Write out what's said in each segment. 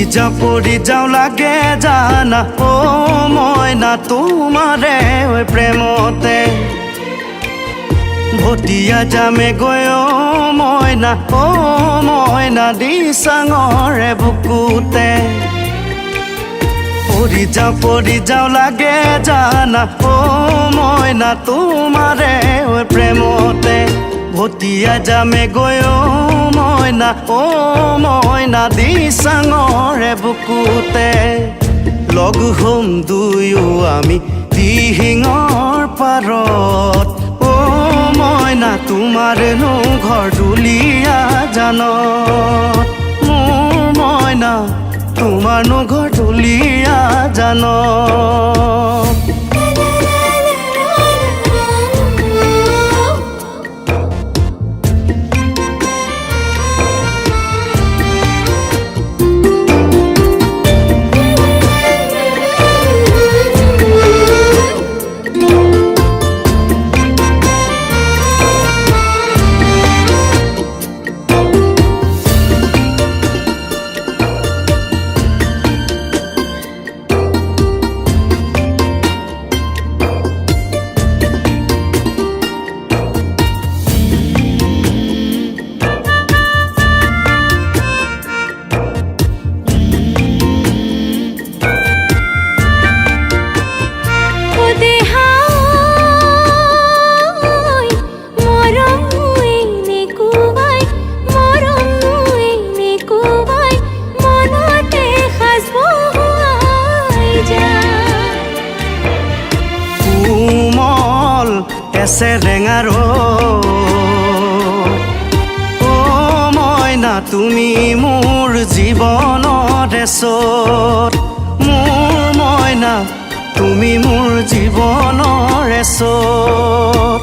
পৰি যাওঁ লাগে জানা ও মইনা তোমাৰে প্ৰেমতে ভটিয়া যামে গৈ ও মইনা দিচাঙৰে বুকুতে পৰি যাওঁ লাগে জানা ও মইনা তোমাৰে প্ৰেমতে ভটিয়া যামে গৈ ও মইনা দিচাঙৰে বুকুতে লগ হ'ম দুয়ো আমি দিহিঙৰ পাৰত ও মইনা তোমাৰনো ঘৰ দুলীয়া জানত মোৰ মইনা তোমাৰনো ঘৰ দুলীয়া জানত সেৰেঙাৰ ও মইনা তুমি মোৰ জীৱনৰ এচত মোৰ মইনা তুমি মোৰ জীৱনৰ এচত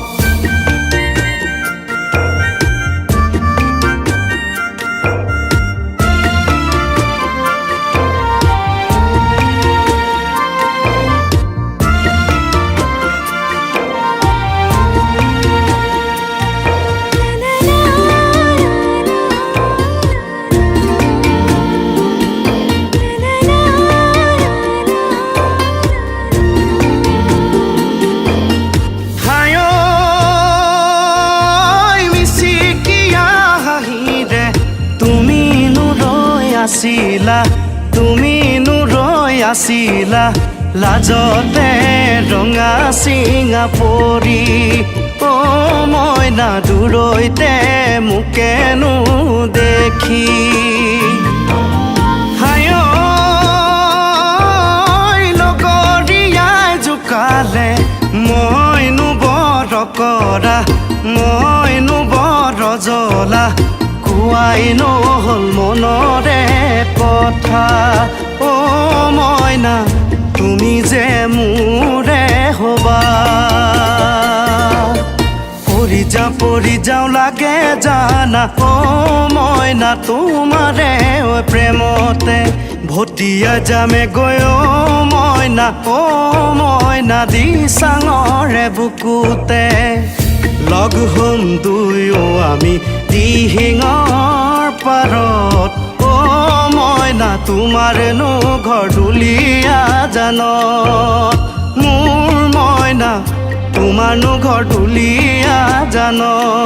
তুমি নুৰৈ আছিলা লাজতে ৰঙা চিঙা পৰি ও মইনা দূৰৈতে মোকেনো দেখি লগৰীয়াই জোকালে মইনো বৰ কৰা মইনো বৰ জ্বলা কোৱাই নহ'ল মনৰে কথা ও মইনা তুমি যে মোৰে হবা পৰি যাওঁ লাগে জানা ও মইনা তোমাৰে প্ৰেমতে ভটিয়া যামে গৈ ও মইনা দিচাঙৰে বুকুতে লগ হ'ম দুয়ো আমি দিহিঙৰ পাৰত ও মইনা তোমাৰনো ঘৰ দুলীয়া জানত মোৰ মইনা তোমাৰনো ঘৰ দুলীয়া জানত